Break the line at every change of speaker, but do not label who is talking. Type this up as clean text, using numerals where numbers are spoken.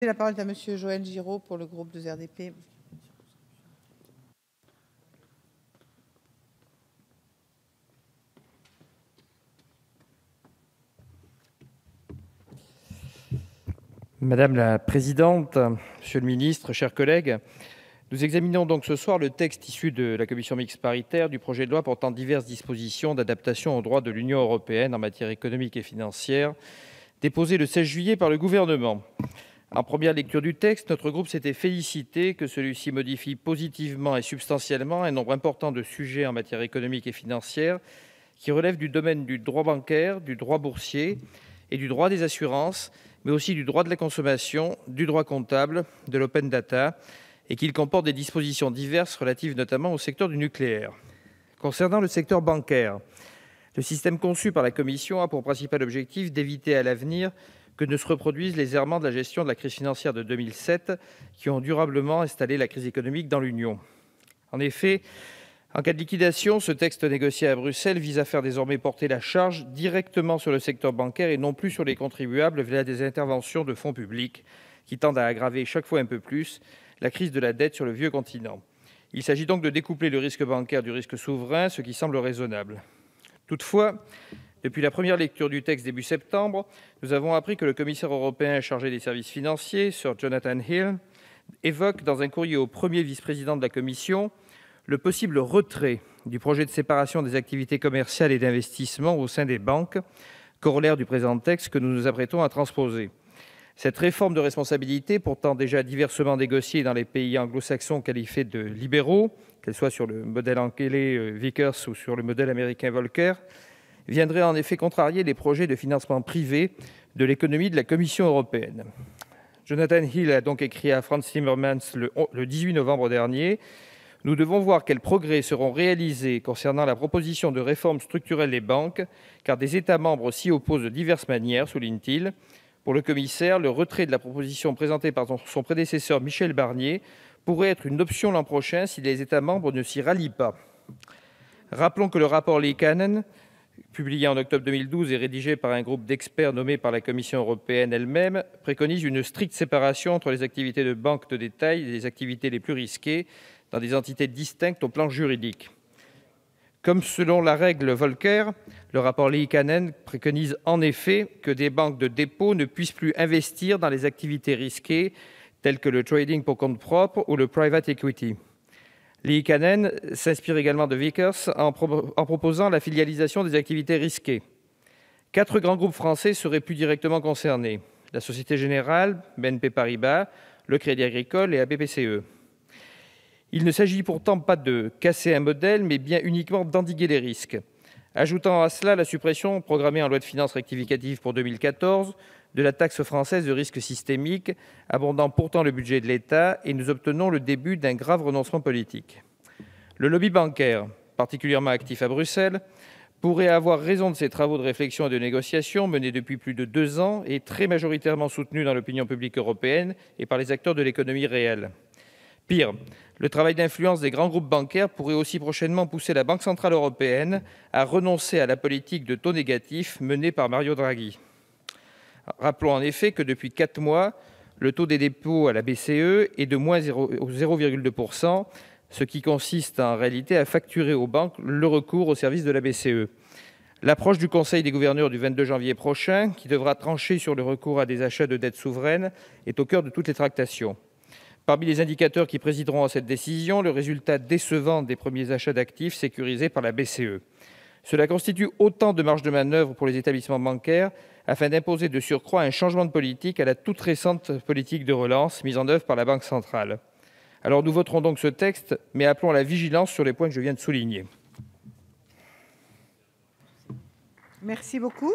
La parole est à Monsieur Joël Giraud pour le groupe de RDP.
Madame la présidente, monsieur le ministre, chers collègues, nous examinons donc ce soir le texte issu de la commission mixte paritaire du projet de loi portant diverses dispositions d'adaptation au droit de l'Union européenne en matière économique et financière, déposé le 16 juillet par le gouvernement. En première lecture du texte, notre groupe s'était félicité que celui-ci modifie positivement et substantiellement un nombre important de sujets en matière économique et financière qui relèvent du domaine du droit bancaire, du droit boursier et du droit des assurances, mais aussi du droit de la consommation, du droit comptable, de l'open data, et qu'il comporte des dispositions diverses relatives notamment au secteur du nucléaire. Concernant le secteur bancaire, le système conçu par la Commission a pour principal objectif d'éviter à l'avenir que ne se reproduisent les errements de la gestion de la crise financière de 2007 qui ont durablement installé la crise économique dans l'Union. En effet, en cas de liquidation, ce texte négocié à Bruxelles vise à faire désormais porter la charge directement sur le secteur bancaire et non plus sur les contribuables via des interventions de fonds publics qui tendent à aggraver chaque fois un peu plus la crise de la dette sur le vieux continent. Il s'agit donc de découpler le risque bancaire du risque souverain, ce qui semble raisonnable. Toutefois, depuis la première lecture du texte début septembre, nous avons appris que le commissaire européen chargé des services financiers, Sir Jonathan Hill, évoque dans un courrier au premier vice-président de la Commission le possible retrait du projet de séparation des activités commerciales et d'investissement au sein des banques, corollaire du présent texte que nous nous apprêtons à transposer. Cette réforme de responsabilité, pourtant déjà diversement négociée dans les pays anglo-saxons qualifiés de libéraux, qu'elle soit sur le modèle anglais Vickers ou sur le modèle américain Volcker, viendrait en effet contrarier les projets de financement privé de l'économie de la Commission européenne. Jonathan Hill a donc écrit à Frans Timmermans le 18 novembre dernier « Nous devons voir quels progrès seront réalisés concernant la proposition de réforme structurelle des banques, car des États membres s'y opposent de diverses manières », souligne-t-il. Pour le commissaire, le retrait de la proposition présentée par son prédécesseur Michel Barnier pourrait être une option l'an prochain si les États membres ne s'y rallient pas. Rappelons que le rapport Liikanen, publié en octobre 2012 et rédigé par un groupe d'experts nommé par la Commission européenne elle-même, préconise une stricte séparation entre les activités de banque de détail et les activités les plus risquées dans des entités distinctes au plan juridique. Comme selon la règle Volcker, le rapport Liikanen préconise en effet que des banques de dépôt ne puissent plus investir dans les activités risquées telles que le trading pour compte propre ou le private equity. Liikanen s'inspire également de Vickers en proposant la filialisation des activités risquées. 4 grands groupes français seraient plus directement concernés: la Société Générale, BNP Paribas, le Crédit Agricole et la BPCE. Il ne s'agit pourtant pas de casser un modèle, mais bien uniquement d'endiguer les risques. Ajoutant à cela la suppression, programmée en loi de finances rectificative pour 2014, de la taxe française de risque systémique, abondant pourtant le budget de l'État, et nous obtenons le début d'un grave renoncement politique. Le lobby bancaire, particulièrement actif à Bruxelles, pourrait avoir raison de ses travaux de réflexion et de négociation menés depuis plus de 2 ans et très majoritairement soutenus dans l'opinion publique européenne et par les acteurs de l'économie réelle. Pire, le travail d'influence des grands groupes bancaires pourrait aussi prochainement pousser la Banque centrale européenne à renoncer à la politique de taux négatifs menée par Mario Draghi. Rappelons en effet que depuis 4 mois, le taux des dépôts à la BCE est de moins 0,2%, ce qui consiste en réalité à facturer aux banques le recours au service de la BCE. L'approche du Conseil des gouverneurs du 22 janvier prochain, qui devra trancher sur le recours à des achats de dettes souveraines, est au cœur de toutes les tractations. Parmi les indicateurs qui présideront à cette décision, le résultat décevant des premiers achats d'actifs sécurisés par la BCE. Cela constitue autant de marge de manœuvre pour les établissements bancaires afin d'imposer de surcroît un changement de politique à la toute récente politique de relance mise en œuvre par la Banque centrale. Alors nous voterons donc ce texte, mais appelons à la vigilance sur les points que je viens de souligner.
Merci beaucoup.